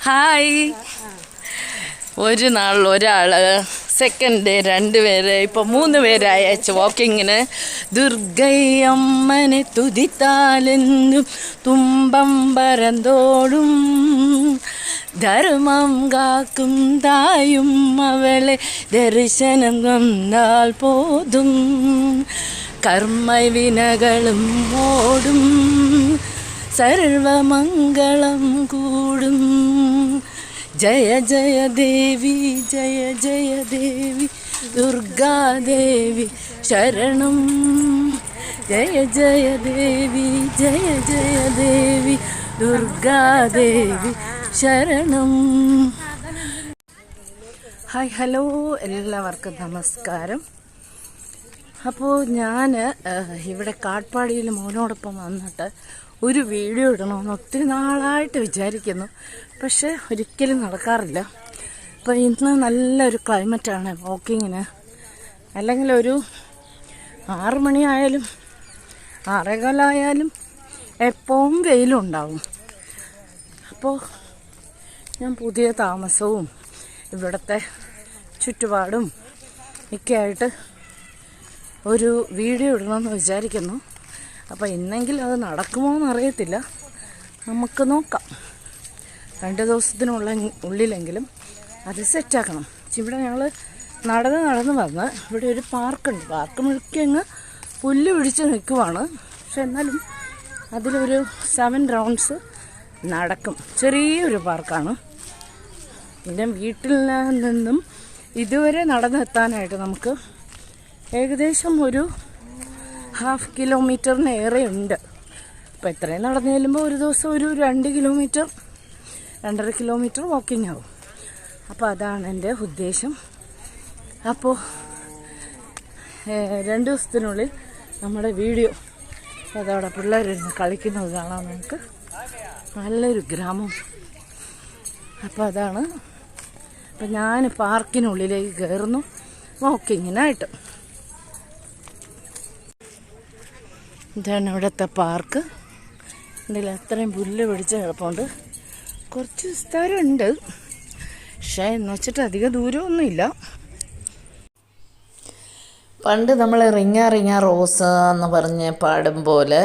Hi. ഒരു നാൾ ഒരാൾ, സെക്കൻഡ് ഡേ 2 പേര്, ഇപ്പോൾ 3 പേരായി വാക്കിങ്ങിന്. ദുർഗയമ്മനെ തുതിത്താലെന്നും തുമ്പം പരന്തോടും, ധർമ്മം കാക്കും തായും അവളെ ദർശനം വന്നാൽ പോതും, കർമ്മവിനകളും ഓടും, സർവമംഗളം കൂടും. ജയ ജയ ദേവി, ജയ ജയ ദേവി, ദുർഗാദേവി ശരണം. ജയ ജയ ദേവി, ജയ ജയ ദേവി, ദുർഗാദേവി ശരണം. ഹായ്, ഹലോ, എല്ലാവർക്കും നമസ്കാരം. അപ്പോൾ ഞാൻ ഇവിടെ കാട്ട്പാടിയിൽ മോനോടൊപ്പം വന്നിട്ട് ഒരു വീഡിയോ ഇടണമെന്ന് ഒത്തിരി നാളായിട്ട് വിചാരിക്കുന്നു, പക്ഷെ ഒരിക്കലും നടക്കാറില്ല. അപ്പോൾ ഇന്ന് നല്ലൊരു ക്ലൈമറ്റാണ് വാക്കിങ്ങിന്. അല്ലെങ്കിൽ ഒരു 6 മണിയായാലും 6:15 എപ്പോഴും വെയിലുണ്ടാവും. അപ്പോൾ ഞാൻ പുതിയ താമസവും ഇവിടുത്തെ ചുറ്റുപാടും ഒക്കെ ആയിട്ട് ഒരു വീഡിയോ ഇടണമെന്ന് വിചാരിക്കുന്നു. അപ്പോൾ ഇന്നെങ്കിലും അത് നടക്കുമോ എന്നറിയത്തില്ല, നമുക്ക് നോക്കാം. 2 ദിവസത്തിനുള്ളിലെങ്കിലും അത് സെറ്റാക്കണം. ഇവിടെ ഞങ്ങൾ നടന്ന് വന്ന് ഇവിടെ ഒരു പാർക്കുണ്ട്. പാർക്ക് മുഴുക്കി അങ്ങ് പുല്ല് പിടിച്ച് നിൽക്കുവാണ്. പക്ഷെ എന്നാലും അതിലൊരു 7 റൗണ്ട്സ് നടക്കും. ചെറിയൊരു പാർക്കാണ്. പിന്നെ വീട്ടിൽ നിന്നും ഇതുവരെ നടന്നെത്താനായിട്ട് നമുക്ക് ഏകദേശം ഒരു 1/2 കിലോമീറ്ററിനേറെ ഉണ്ട്. അപ്പോൾ എത്രയും നടന്നു ചെല്ലുമ്പോൾ ഒരു ദിവസം ഒരു 2 കിലോമീറ്റർ 2.5 കിലോമീറ്റർ വാക്കിംഗ് ആവും. അപ്പോൾ അതാണ് എൻ്റെ ഉദ്ദേശം. അപ്പോൾ 2 ദിവസത്തിനുള്ളിൽ നമ്മുടെ വീഡിയോ അതവിടെ പിള്ളേരിരുന്ന് കളിക്കുന്നത് കാണാം നമുക്ക്. നല്ലൊരു ഗ്രാമം. അപ്പോൾ അതാണ്. അപ്പം ഞാൻ പാർക്കിനുള്ളിലേക്ക് കയറുന്നു വാക്കിങ്ങിനായിട്ട്. ഇതാണ് ഇവിടുത്തെ പാർക്ക്. ഇതിൽ അത്രയും പുല്ല് പിടിച്ച് കിടപ്പുണ്ട്. കുറച്ച് സ്ഥലമുണ്ട്, പക്ഷേ എന്ന് വെച്ചിട്ട് അധികം ദൂരമൊന്നുമില്ല. പണ്ട് നമ്മൾ റിങ്ങ റോസ് എന്ന് പറഞ്ഞ് പാടും പോലെ,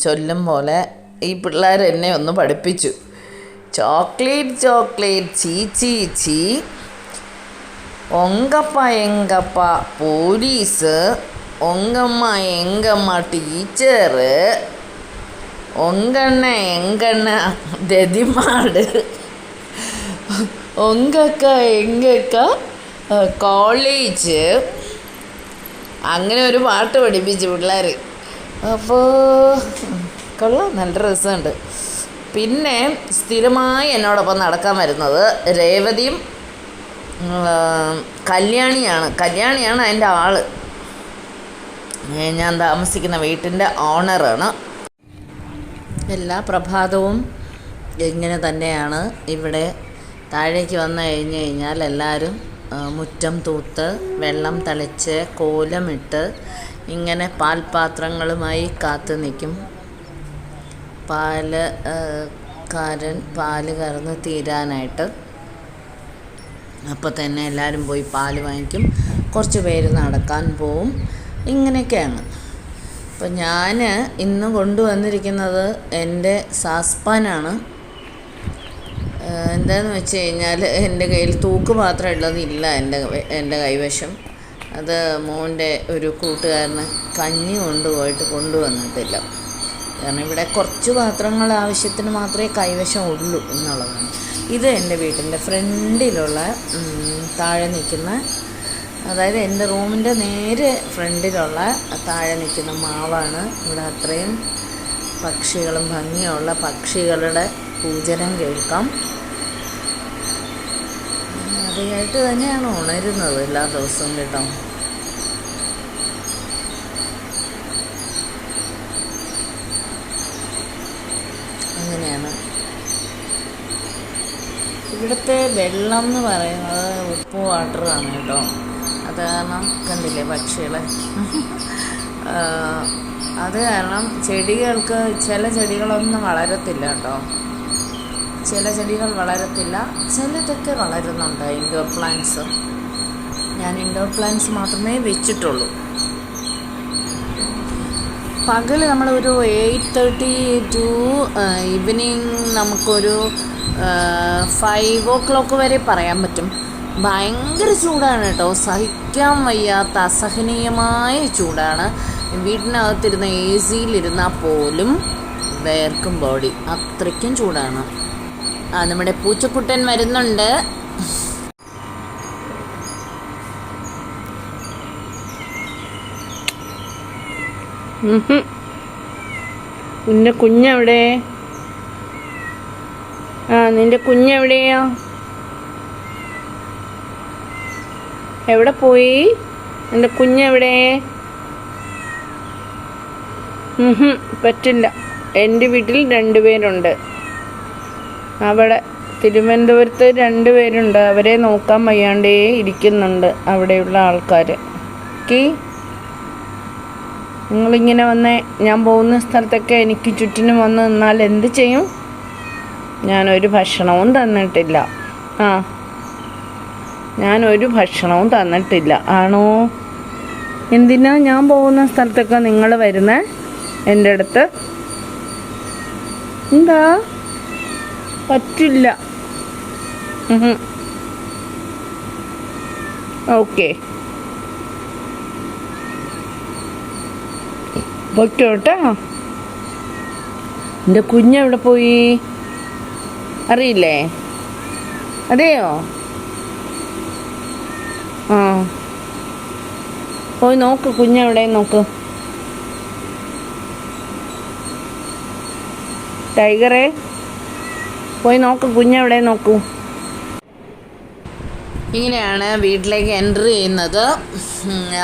ചൊല്ലും പോലെ ഈ പിള്ളേർ എന്നെ ഒന്ന് പഠിപ്പിച്ചു. ചോക്ലേറ്റ് ചോക്ലേറ്റ് ചീ ചീ ചീ, ഒങ്കപ്പ എങ്കപ്പ പോലീസ്, ഒങ്കമ്മ എങ്കമ്മ ടീച്ചറ്, ഒങ്കണ്ണ എങ്കണ്ണ ദതിമാട്, ഒങ്കക്ക എങ്കക്ക കോളേജ്. അങ്ങനെ ഒരു പാട്ട് പഠിപ്പിച്ചു പിള്ളേർ. അപ്പോൾ കൊള്ളാം, നല്ല രസമുണ്ട്. പിന്നെ സ്ഥിരമായി എന്നോടൊപ്പം നടക്കാൻ വരുന്നത് രേവതിയും കല്യാണിയാണ് അതിൻ്റെ ആള്. ഞാൻ താമസിക്കുന്ന വീട്ടിൻ്റെ ഓണറാണ്. എല്ലാ പ്രഭാതവും ഇങ്ങനെ തന്നെയാണ്. ഇവിടെ താഴേക്ക് വന്നു കഴിഞ്ഞാൽ എല്ലാവരും മുറ്റം തൂത്ത് വെള്ളം തളിച്ച് കോലമിട്ട് ഇങ്ങനെ പാൽപാത്രങ്ങളുമായി കാത്തു നിൽക്കും. പാല് കറന്ന് തീരാനായിട്ട്. അപ്പോൾ തന്നെ എല്ലാവരും പോയി പാല് വാങ്ങിക്കും. കുറച്ച് പേര് നടക്കാൻ പോവും. ഇങ്ങനെയൊക്കെയാണ്. അപ്പോൾ ഞാൻ ഇന്ന് കൊണ്ടുവന്നിരിക്കുന്നത് എൻ്റെ സാസ്പാനാണ്. എന്താണെന്ന് വെച്ച് കഴിഞ്ഞാൽ എൻ്റെ കയ്യിൽ തൂക്ക് മാത്രം ഉള്ളതില്ല എൻ്റെ കൈവശം. അത് മോൻ്റെ ഒരു കൂട്ടുകാരന് കഞ്ഞി കൊണ്ടുവന്നിട്ടില്ല. കാരണം ഇവിടെ കുറച്ച് പാത്രങ്ങൾ ആവശ്യത്തിന് മാത്രമേ കൈവശം ഉള്ളൂ എന്നുള്ളതാണ്. ഇത് എൻ്റെ വീട്ടിൻ്റെ ഫ്രണ്ടിലുള്ള താഴെ നിൽക്കുന്ന, അതായത് എൻ്റെ റൂമിൻ്റെ നേരെ ഫ്രണ്ടിലുള്ള താഴെ നിൽക്കുന്ന മാവാണ്. ഇവിടെ അത്രയും പക്ഷികളും ഭംഗിയുള്ള പക്ഷികളുടെ പൂജനം കേൾക്കാം. അതിയായിട്ട് തന്നെയാണ് ഉണരുന്നത് എല്ലാ ദിവസവും കേട്ടോ. അങ്ങനെയാണ്. ഇവിടുത്തെ വെള്ളം എന്ന് പറയുന്നത് ഉപ്പ് വാട്ടറാണ് കേട്ടോ. അത് കാരണം കണ്ടില്ലേ പക്ഷികളെ. അത് കാരണം ചെടികൾക്ക് ചില ചെടികളൊന്നും വളരത്തില്ല കേട്ടോ. ചില ചെടികൾ വളരത്തില്ല, ചിലതൊക്കെ വളരുന്നുണ്ട്. ഇൻഡോർ പ്ലാന്റ്സ്, ഞാൻ ഇൻഡോർ പ്ലാന്റ്സ് മാത്രമേ വെച്ചിട്ടുള്ളൂ. പകൽ നമ്മളൊരു 8:30 ടു ഈവനിങ് നമുക്കൊരു 5 o'clock വരെ പറയാൻ പറ്റും. ഭയങ്കര ചൂടാണ് കേട്ടോ, സഹിക്കാൻ വയ്യാത്ത അസഹനീയമായ ചൂടാണ്. വീട്ടിനകത്തിരുന്ന AC-യിലിരുന്നാൽ പോലും വേർക്കും ബോഡി, അത്രയ്ക്കും ചൂടാണ്. നമ്മുടെ പൂച്ചക്കുട്ടൻ വരുന്നുണ്ട്. നിന്റെ കുഞ്ഞെവിടെ? നിന്റെ കുഞ്ഞെവിടെയാ? എവിടെ പോയി നിന്റെ കുഞ്ഞെവിടെ? പറ്റില്ല. എൻ്റെ വീട്ടിൽ 2 പേരുണ്ട്. അവിടെ തിരുവനന്തപുരത്ത് 2 പേരുണ്ട്. അവരെ നോക്കാൻ വയ്യാണ്ടേ ഇരിക്കുന്നുണ്ട് അവിടെയുള്ള ആൾക്കാർ. നിങ്ങളിങ്ങനെ വന്ന് ഞാൻ പോകുന്ന സ്ഥലത്തൊക്കെ എനിക്ക് ചുറ്റിനും വന്ന് നിന്നാൽ എന്ത് ചെയ്യും? ഞാനൊരു ഭക്ഷണവും തന്നിട്ടില്ല. ഞാനൊരു ഭക്ഷണവും തന്നിട്ടില്ല. ആണോ? എന്തിനാ ഞാൻ പോകുന്ന സ്ഥലത്തൊക്കെ നിങ്ങൾ വരുന്നത് എൻ്റെ അടുത്ത്? എന്താ? പറ്റില്ല. ഓക്കെ, പൊയ്ക്കോട്ടെ. എൻ്റെ കുഞ്ഞെവിടെ പോയി അറിയില്ലേ? അതെയോ? പോയി നോക്ക്, കുഞ്ഞെവിടെ നോക്ക്. ടൈഗറെ, പോയി നോക്ക്, കുഞ്ഞെവിടെ നോക്കൂ. ഇങ്ങനെയാണ് വീട്ടിലേക്ക് എൻട്രി ചെയ്യുന്നത്.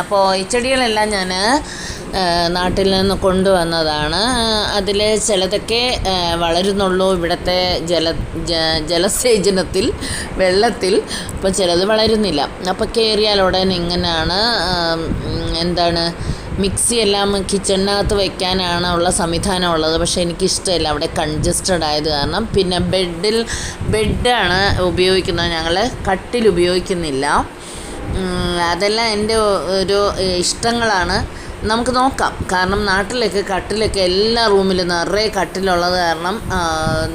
അപ്പോൾ ഈ ചെടികളെല്ലാം ഞാൻ നാട്ടിൽ നിന്ന് കൊണ്ടുവന്നതാണ്. അതിൽ ചിലതൊക്കെ വളരുന്നുള്ളൂ ഇവിടുത്തെ ജലസേചനത്തിൽ, വെള്ളത്തിൽ. അപ്പോൾ ചിലത് വളരുന്നില്ല. അപ്പോൾ കയറിയാൽ ഉടൻ ഇങ്ങനെയാണ് മിക്സി എല്ലാം കിച്ചണിനകത്ത് വയ്ക്കാനാണ് ഉള്ള സംവിധാനം ഉള്ളത്. പക്ഷേ എനിക്കിഷ്ടമില്ല, അവിടെ കൺജസ്റ്റഡ് ആയത് കാരണം. പിന്നെ ബെഡാണ് ഉപയോഗിക്കുന്നത്, ഞങ്ങൾ കട്ടിൽ ഉപയോഗിക്കുന്നില്ല. അതെല്ലാം എൻ്റെ ഒരു ഇഷ്ടങ്ങളാണ്. നമുക്ക് നോക്കാം. കാരണം നാട്ടിലൊക്കെ കട്ടിലൊക്കെ എല്ലാ റൂമിലും നിറയെ കട്ടിലുള്ളത് കാരണം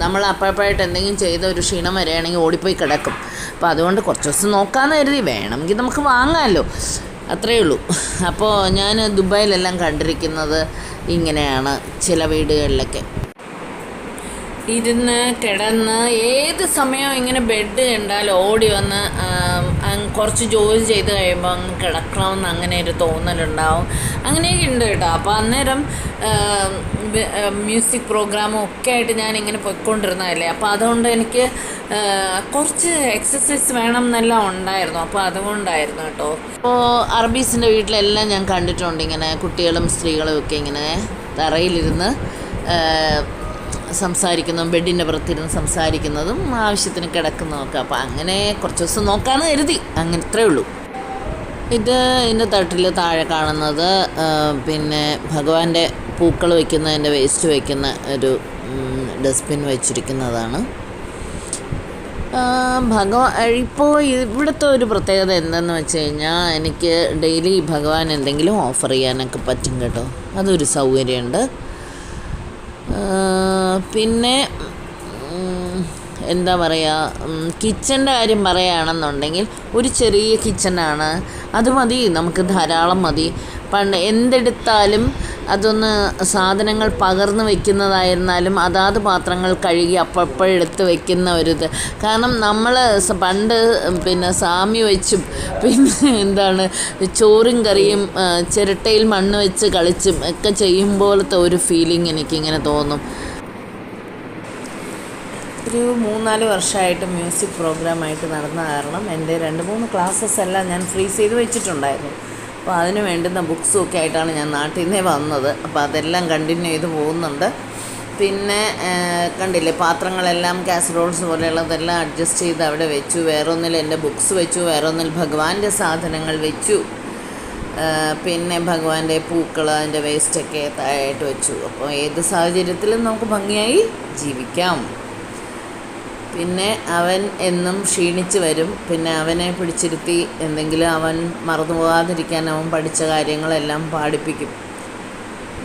നമ്മൾ അപ്പോഴപ്പോഴായിട്ട് എന്തെങ്കിലും ചെയ്ത ഒരു ക്ഷീണം വരികയാണെങ്കിൽ ഓടിപ്പോയി കിടക്കും. അപ്പോൾ അതുകൊണ്ട് കുറച്ച് ദിവസം നോക്കാമെന്ന് കരുതി. വേണമെങ്കിൽ നമുക്ക് വാങ്ങാമല്ലോ, അത്രയേ ഉള്ളൂ. അപ്പോൾ ഞാൻ ദുബായിലെല്ലാം കണ്ടിരിക്കുന്നത് ഇങ്ങനെയാണ്. ചില വീടുകളിലൊക്കെ ഇരുന്ന് കിടന്ന് ഏത് സമയവും ഇങ്ങനെ ബെഡ് കണ്ടാൽ ഓടി വന്ന് കുറച്ച് ജോലി ചെയ്ത് കഴിയുമ്പോൾ അങ്ങ് കിടക്കണമെന്ന് അങ്ങനെ ഒരു തോന്നലുണ്ടാവും. അങ്ങനെയൊക്കെ ഉണ്ട് കേട്ടോ. അപ്പോൾ അന്നേരം മ്യൂസിക് പ്രോഗ്രാമും ഒക്കെ ആയിട്ട് ഞാൻ ഇങ്ങനെ പോയിക്കൊണ്ടിരുന്നതല്ലേ. അപ്പോൾ അതുകൊണ്ട് എനിക്ക് കുറച്ച് എക്സസൈസ് വേണം എന്നെല്ലാം ഉണ്ടായിരുന്നു. അപ്പോൾ അതുകൊണ്ടായിരുന്നു കേട്ടോ. അപ്പോൾ അറബീസിൻ്റെ വീട്ടിലെല്ലാം ഞാൻ കണ്ടിട്ടുണ്ട് ഇങ്ങനെ കുട്ടികളും സ്ത്രീകളും ഒക്കെ ഇങ്ങനെ തറയിലിരുന്ന് സംസാരിക്കുന്നതും ബെഡിൻ്റെ പുറത്തിരുന്ന് സംസാരിക്കുന്നതും ആവശ്യത്തിന് കിടക്കുന്നതൊക്കെ. അപ്പോൾ അങ്ങനെ കുറച്ച് ദിവസം നോക്കാമെന്ന് കരുതി. അങ്ങനെ ഇത്രയേ ഉള്ളൂ. ഇതിൻ്റെ തട്ടിൽ താഴെ കാണുന്നത് പിന്നെ ഭഗവാന്റെ പൂക്കൾ വയ്ക്കുന്നതിൻ്റെ വേസ്റ്റ് വയ്ക്കുന്ന ഒരു ഡസ്റ്റ്ബിൻ വെച്ചിരിക്കുന്നതാണ്. ഇപ്പോൾ ഇവിടുത്തെ ഒരു പ്രത്യേകത എന്തെന്ന് വെച്ച് കഴിഞ്ഞാൽ എനിക്ക് ഡെയിലി ഭഗവാൻ എന്തെങ്കിലും ഓഫർ ചെയ്യാനൊക്കെ പറ്റും കേട്ടോ. അതൊരു സൗകര്യമുണ്ട്. പിന്നെ എന്താ പറയുക, കിച്ചൻ്റെ കാര്യം പറയുകയാണെന്നുണ്ടെങ്കിൽ ഒരു ചെറിയ കിച്ചണാണ്. അത് മതി, നമുക്ക് ധാരാളം മതി. പണ്ട് എന്തെടുത്താലും അതൊന്ന് സാധനങ്ങൾ പകർന്ന് വെക്കുന്നതായിരുന്നാലും അതാത് പാത്രങ്ങൾ കഴുകി അപ്പോഴെടുത്ത് വെക്കുന്ന ഒരിത്. കാരണം നമ്മൾ പണ്ട് പിന്നെ സാമി വെച്ചും പിന്നെ ചോറും കറിയും ചിരട്ടയിൽ മണ്ണ് വെച്ച് കളിച്ചും ഒക്കെ ചെയ്യുമ്പോഴത്തെ ഒരു ഫീലിംഗ് എനിക്കിങ്ങനെ തോന്നും. ഒരു 3-4 വർഷമായിട്ട് മ്യൂസിക് പ്രോഗ്രാമായിട്ട് നടന്ന കാരണം എൻ്റെ 2-3 ക്ലാസ്സസ് എല്ലാം ഞാൻ ഫ്രീസ് ചെയ്ത് വെച്ചിട്ടുണ്ടായിരുന്നു. അപ്പോൾ അതിന് വേണ്ടുന്ന ബുക്സും ഒക്കെ ആയിട്ടാണ് ഞാൻ നാട്ടിൽ നിന്നേ വന്നത്. അപ്പോൾ അതെല്ലാം കണ്ടിന്യൂ ചെയ്ത് പോകുന്നുണ്ട്. പിന്നെ കണ്ടില്ലേ, പാത്രങ്ങളെല്ലാം കാസറോൾസ് പോലെയുള്ളതെല്ലാം അഡ്ജസ്റ്റ് ചെയ്ത് അവിടെ വെച്ചു. വേറൊന്നിൽ എൻ്റെ ബുക്സ് വെച്ചു, വേറൊന്നിൽ ഭഗവാന്റെ സാധനങ്ങൾ വെച്ചു. പിന്നെ ഭഗവാന്റെ പൂക്കൾ, അതിൻ്റെ വേസ്റ്റൊക്കെ താഴായിട്ട് വെച്ചു. അപ്പോൾ ഏത് സാഹചര്യത്തിലും നമുക്ക് ഭംഗിയായി ജീവിക്കാം. പിന്നെ അവൻ എന്നും ക്ഷീണിച്ച് വരും. പിന്നെ അവനെ പിടിച്ചിരുത്തി എന്തെങ്കിലും അവൻ മറന്നു പോകാതിരിക്കാൻ അവൻ പഠിച്ച കാര്യങ്ങളെല്ലാം പാടിപ്പിക്കും.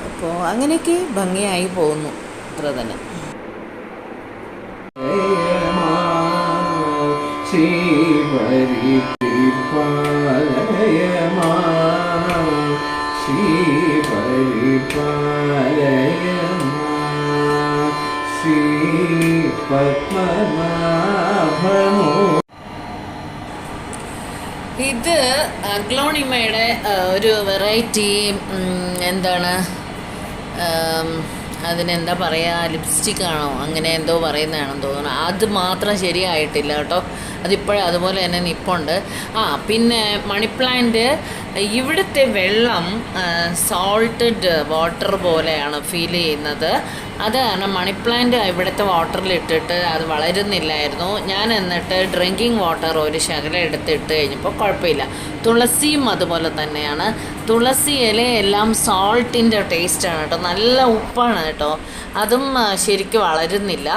അപ്പോൾ അങ്ങനെയൊക്കെ ഭംഗിയായി പോകുന്നു. അത്ര തന്നെ. ഇത് അഗ്ലോണിമയുടെ ഒരു വെറൈറ്റി എന്താണ് അതിനെന്താ പറയുക, ലിപ്സ്റ്റിക്കാണോ അങ്ങനെ എന്തോ പറയുന്നതാണെന്ന് തോന്നുന്നു. അത് മാത്രം ശരിയായിട്ടില്ല കേട്ടോ, അതിപ്പോഴും അതുപോലെ തന്നെ നിൽപ്പുണ്ട്. പിന്നെ മണി പ്ലാന്റ് ഇവിടുത്തെ വെള്ളം സോൾട്ടഡ് വാട്ടർ പോലെയാണ് ഫീൽ ചെയ്യുന്നത്. അത് കാരണം മണി പ്ലാന്റ് ഇവിടുത്തെ വാട്ടറിലിട്ടിട്ട് അത് വളരുന്നില്ലായിരുന്നു. ഞാൻ എന്നിട്ട് ഡ്രിങ്കിങ് വാട്ടർ ഒരു ശകലം എടുത്തിട്ട് കഴിഞ്ഞപ്പോൾ കുഴപ്പമില്ല. തുളസിയും അതുപോലെ തന്നെയാണ്. തുളസി ഇലയെല്ലാം സോൾട്ടിൻ്റെ ടേസ്റ്റാണ് കേട്ടോ, നല്ല ഉപ്പാണ് കേട്ടോ, അതും ശരിക്കും വളരുന്നില്ല.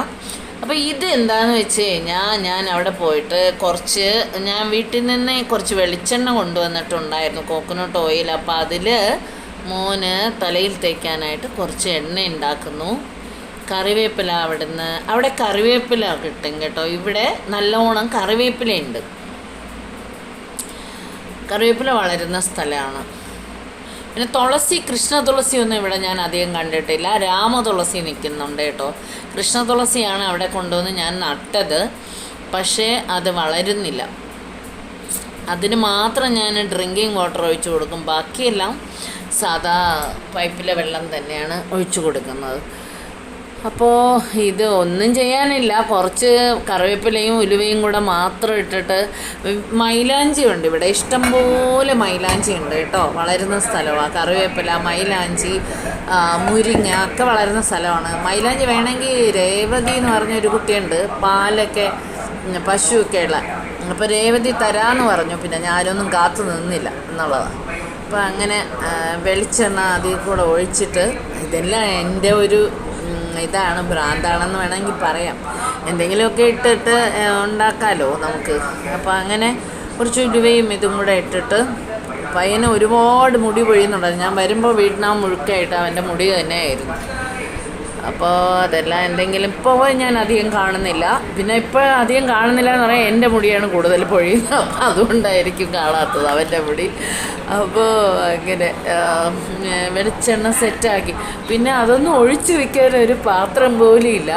അപ്പോൾ ഇത് എന്താണെന്ന് വെച്ച് കഴിഞ്ഞാൽ ഞാൻ അവിടെ പോയിട്ട് ഞാൻ വീട്ടിൽ നിന്ന് കുറച്ച് വെളിച്ചെണ്ണ കൊണ്ടുവന്നിട്ടുണ്ടായിരുന്നു, കോക്കനട്ട് ഓയിൽ. അപ്പോൾ അതിൽ മോന് തലയിൽ തേക്കാനായിട്ട് കുറച്ച് എണ്ണ ഉണ്ടാക്കുന്നു. കറിവേപ്പില അവിടെ കറിവേപ്പില കിട്ടും കേട്ടോ, ഇവിടെ നല്ലോണം കറിവേപ്പിലയുണ്ട്. കറിവേപ്പില വളരുന്ന സ്ഥലമാണ്. പിന്നെ തുളസി, കൃഷ്ണ തുളസി ഒന്നും ഇവിടെ ഞാൻ അധികം കണ്ടിട്ടില്ല. രാമ തുളസി നിൽക്കുന്നുണ്ട് കേട്ടോ. കൃഷ്ണ തുളസിയാണ് അവിടെ കൊണ്ടുവന്ന് ഞാൻ നട്ടത്, പക്ഷേ അത് വളരുന്നില്ല. അതിന് മാത്രം ഞാൻ ഡ്രിങ്കിങ് വാട്ടർ ഒഴിച്ചു കൊടുക്കും, ബാക്കിയെല്ലാം സാധാ പൈപ്പിലെ വെള്ളം തന്നെയാണ് ഒഴിച്ചു കൊടുക്കുന്നത്. അപ്പോൾ ഇത് ഒന്നും ചെയ്യാനില്ല, കുറച്ച് കറിവേപ്പിലയും ഉലുവയും കൂടെ മാത്രം ഇട്ടിട്ട്. മൈലാഞ്ചി ഉണ്ട് ഇവിടെ, ഇഷ്ടംപോലെ മൈലാഞ്ചി ഉണ്ട് കേട്ടോ, വളരുന്ന സ്ഥലമാണ്. കറിവേപ്പില, മൈലാഞ്ചി, മുരിങ്ങ ഒക്കെ വളരുന്ന സ്ഥലമാണ്. മൈലാഞ്ചി വേണമെങ്കിൽ രേവതി എന്ന് പറഞ്ഞൊരു കുട്ടിയുണ്ട്, പാലൊക്കെ പശുവൊക്കെ ഉള്ള. അപ്പോൾ രേവതി തരാമെന്ന് പറഞ്ഞു, പിന്നെ ഞാനൊന്നും കാത്തു നിന്നില്ല എന്നുള്ളതാണ്. അപ്പോൾ അങ്ങനെ വെളിച്ചെണ്ണ അതിൽ കൂടെ ഒഴിച്ചിട്ട്, ഇതെല്ലാം എൻ്റെ ഒരു ഇതാണ്, ഭ്രാന്താണെന്ന് വേണമെങ്കിൽ പറയാം. എന്തെങ്കിലുമൊക്കെ ഇട്ടിട്ട് ഉണ്ടാക്കാമല്ലോ നമുക്ക്. അപ്പോൾ അങ്ങനെ കുറച്ച് ഉലുവയും ഇതും കൂടെ ഇട്ടിട്ട്, പയ്യന് ഒരുപാട് മുടി പൊഴിയുന്നുണ്ടായിരുന്നു. ഞാൻ വരുമ്പോൾ വീട്ടിനാ മുഴുക്കായിട്ട് അവൻ്റെ മുടി തന്നെയായിരുന്നു. അപ്പോൾ അതെല്ലാം എന്തെങ്കിലും ഇപ്പോൾ ഞാൻ അധികം കാണുന്നില്ല. പിന്നെ ഇപ്പോൾ അധികം കാണുന്നില്ല എന്ന് പറയാൻ എൻ്റെ മുടിയാണ് കൂടുതൽ പൊഴിയുന്നത്, അപ്പോൾ അതുകൊണ്ടായിരിക്കും കാണാത്തത് അവൻ്റെ മുടി. അപ്പോൾ അങ്ങനെ വെളിച്ചെണ്ണ സെറ്റാക്കി. പിന്നെ അതൊന്നും ഒഴിച്ച് വെക്കാൻ ഒരു പാത്രം പോലും ഇല്ല.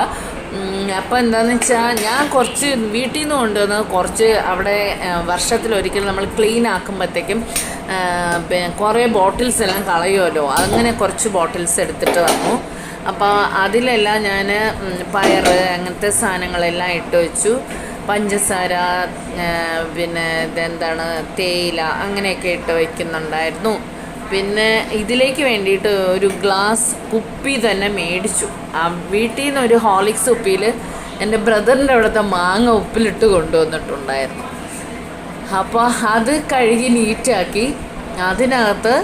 അപ്പോൾ എന്താണെന്ന് വെച്ചാൽ ഞാൻ കുറച്ച് വീട്ടിൽ നിന്ന് കൊണ്ടുവന്ന് കുറച്ച് അവിടെ വർഷത്തിലൊരിക്കൽ നമ്മൾ ക്ലീൻ ആക്കുമ്പോഴത്തേക്കും കുറേ ബോട്ടിൽസ് എല്ലാം കളയുമല്ലോ, അങ്ങനെ കുറച്ച് ബോട്ടിൽസ് എടുത്തിട്ട് വന്നു. അപ്പോൾ അതിലെല്ലാം ഞാൻ പയർ അങ്ങനത്തെ സാധനങ്ങളെല്ലാം ഇട്ട് വെച്ചു. പഞ്ചസാര, പിന്നെ ഇതെന്താണ് തേയില അങ്ങനെയൊക്കെ ഇട്ട് വയ്ക്കുന്നുണ്ടായിരുന്നു. പിന്നെ ഇതിലേക്ക് വേണ്ടിയിട്ട് ഒരു ഗ്ലാസ് കുപ്പി തന്നെ മേടിച്ചു. വീട്ടിൽ നിന്ന് ഒരു ഹോർലിക്സ് കുപ്പിയിൽ എൻ്റെ ബ്രദറിൻ്റെ അവിടുത്തെ മാങ്ങ ഉപ്പിലിട്ട് കൊണ്ടുവന്നിട്ടുണ്ടായിരുന്നു. അപ്പോൾ അത് കഴുകി നീറ്റാക്കി അതിനകത്ത്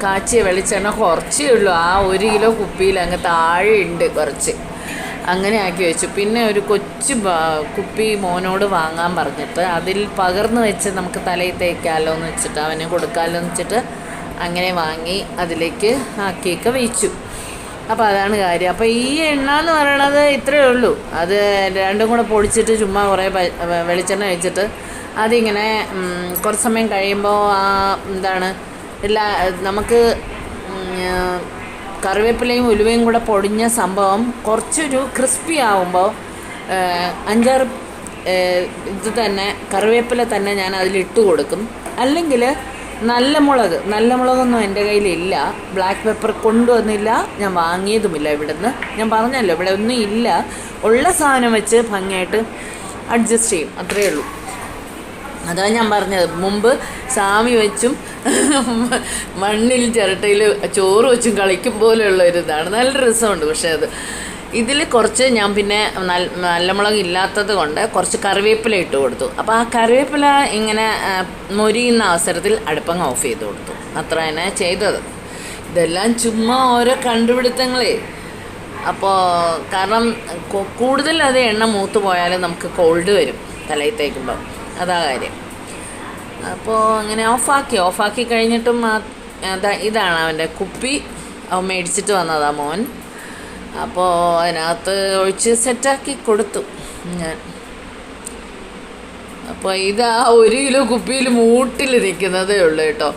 കാച്ചിയ വെളിച്ചെണ്ണ കുറച്ചേ ഉള്ളൂ, ആ 1 കിലോ കുപ്പിയിൽ അങ്ങ് താഴെ ഉണ്ട് കുറച്ച്, അങ്ങനെ ആക്കി വെച്ചു. പിന്നെ ഒരു കൊച്ചു കുപ്പി മോനോട് വാങ്ങാൻ പറഞ്ഞിട്ട് അതിൽ പകർന്ന് വെച്ച് നമുക്ക് തലയിൽ തേക്കാമല്ലോ എന്ന് വെച്ചിട്ട്, അവന് കൊടുക്കാമല്ലോ എന്ന് വെച്ചിട്ട് അങ്ങനെ വാങ്ങി അതിലേക്ക് ആക്കിയൊക്കെ വെച്ചു. അപ്പോൾ അതാണ് കാര്യം. അപ്പോൾ ഈ എണ്ണ എന്ന് പറയണത് ഇത്രയേ ഉള്ളൂ. അത് രണ്ടും കൂടെ പൊടിച്ചിട്ട് ചുമ്മാ കുറേ വെളിച്ചെണ്ണ വെച്ചിട്ട് അതിങ്ങനെ കുറച്ച് സമയം കഴിയുമ്പോൾ എന്താണ് നമുക്ക് കറിവേപ്പിലയും ഉലുവയും കൂടെ പൊടിഞ്ഞ സംഭവം കുറച്ചൊരു ക്രിസ്പി ആവുമ്പോൾ 5-6 ഇത് തന്നെ കറിവേപ്പില തന്നെ ഞാൻ അതിലിട്ട് കൊടുക്കും. അല്ലെങ്കിൽ നല്ല മുളകൊന്നും എൻ്റെ കയ്യിലില്ല, ബ്ലാക്ക് പെപ്പർ കൊണ്ടുവന്നില്ല, ഞാൻ വാങ്ങിയതുമില്ല ഇവിടുന്ന്. ഞാൻ പറഞ്ഞല്ലോ ഇവിടെ ഒന്നും ഇല്ല, ഉള്ള സാധനം വെച്ച് ഭംഗിയായിട്ട് അഡ്ജസ്റ്റ് ചെയ്യും, അത്രയേ ഉള്ളൂ. അതാണ് ഞാൻ പറഞ്ഞത്, മുമ്പ് സാമി വെച്ചും മണ്ണിൽ ചിരട്ടയിൽ ചോറ് വെച്ചും കളിക്കും പോലെയുള്ള ഒരു ഇതാണ്, നല്ല രസമുണ്ട്. പക്ഷേ ഇതിൽ കുറച്ച് ഞാൻ പിന്നെ നല്ല മുളക് ഇല്ലാത്തത് കൊണ്ട് കുറച്ച് കറിവേപ്പില ഇട്ട് കൊടുത്തു. അപ്പോൾ ആ കറിവേപ്പില ഇങ്ങനെ മൊരിയുന്ന അവസരത്തിൽ അടുപ്പങ്ങ് ഓഫ് ചെയ്ത് കൊടുത്തു, അത്ര തന്നെ ചെയ്തത്. ഇതെല്ലാം ചുമ്മാ ഓരോ കണ്ടുപിടുത്തങ്ങളേ. അപ്പോൾ കാരണം കൂടുതൽ അത് എണ്ണ മൂത്ത് പോയാൽ നമുക്ക് കോൾഡ് വരും തലയിൽ തേക്കുമ്പോൾ, അതാ കാര്യം. അപ്പോൾ അങ്ങനെ ഓഫാക്കി കഴിഞ്ഞിട്ടും ഇതാണ് അവൻ്റെ കുപ്പി. അവൻ മേടിച്ചിട്ട് വന്നതാ മോൻ. അപ്പോൾ അതിനകത്ത് ഒഴിച്ച് സെറ്റാക്കി കൊടുത്തു ഞാൻ. അപ്പോൾ ഇതാ 1 കിലോ കുപ്പിയിൽ മൂട്ടിൽ നിൽക്കുന്നതേ ഉള്ളൂ കേട്ടോ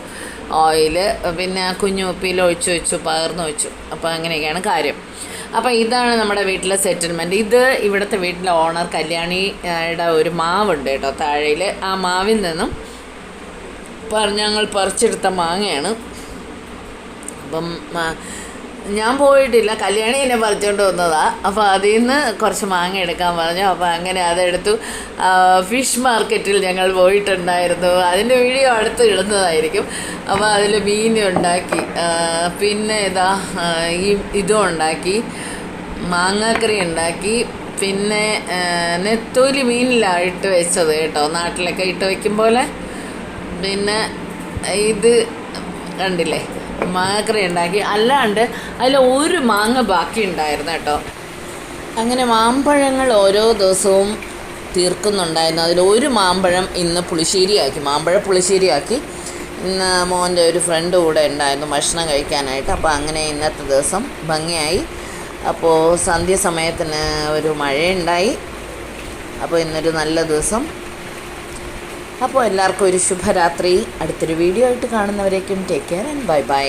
ഓയിൽ. പിന്നെ കുഞ്ഞു കുപ്പിയിൽ ഒഴിച്ചു വെച്ചു, പകർന്നു വെച്ചു. അപ്പോൾ അങ്ങനെയൊക്കെയാണ് കാര്യം. അപ്പോൾ ഇതാണ് നമ്മുടെ വീട്ടിലെ സെറ്റിൽമെൻറ്റ്. ഇത് ഇവിടുത്തെ വീട്ടിലെ ഓണർ കല്യാണിയുടെ ഒരു മാവുണ്ട് കേട്ടോ താഴയിൽ. ആ മാവിൽ നിന്നും ഞങ്ങൾ പറിച്ചെടുത്ത മാങ്ങയാണ്. അപ്പം ഞാൻ പോയിട്ടില്ല, കല്യാണി എന്നെ പറിച്ചുകൊണ്ട് വന്നതാണ്. അപ്പോൾ അതിൽ നിന്ന് കുറച്ച് മാങ്ങ എടുക്കാൻ പറഞ്ഞു. അപ്പോൾ അങ്ങനെ അതെടുത്തു. ഫിഷ് മാർക്കറ്റിൽ ഞങ്ങൾ പോയിട്ടുണ്ടായിരുന്നു. അതിൻ്റെ വീഡിയോ അടുത്ത് ഇടുന്നതായിരിക്കും. അപ്പോൾ അതിൽ മീൻ ഉണ്ടാക്കി, പിന്നെ ഇതും ഉണ്ടാക്കി, മാങ്ങാക്കറി ഉണ്ടാക്കി, പിന്നെ നെത്തോലി മീനിലാണ് ഇട്ട് വെച്ചത് കേട്ടോ, നാട്ടിലൊക്കെ ഇട്ട് വയ്ക്കും പോലെ. പിന്നെ ഇത് കണ്ടില്ലേ, മാങ്ങക്കറി ഉണ്ടാക്കി. അല്ലാണ്ട് അതിൽ ഒരു മാങ്ങ ബാക്കി ഉണ്ടായിരുന്നു കേട്ടോ. അങ്ങനെ മാമ്പഴങ്ങൾ ഓരോ ദിവസവും തീർക്കുന്നുണ്ടായിരുന്നു. അതിലൊരു മാമ്പഴം ഇന്ന് മാമ്പഴ പുളിശ്ശേരിയാക്കി. ഇന്ന് മോൻ്റെ ഒരു ഫ്രണ്ട് കൂടെ ഉണ്ടായിരുന്നു ഭക്ഷണം കഴിക്കാനായിട്ട്. അപ്പോൾ അങ്ങനെ ഇന്നത്തെ ദിവസം ഭംഗിയായി. അപ്പോൾ സന്ധ്യാസമയത്തിന് ഒരു മഴയുണ്ടായി. അപ്പോൾ ഇന്നൊരു നല്ല ദിവസം. അപ്പോൾ എല്ലാവർക്കും ഒരു ശുഭരാത്രി. അടുത്തൊരു വീഡിയോ ആയിട്ട് കാണുന്നവരേക്കും take care and bye by.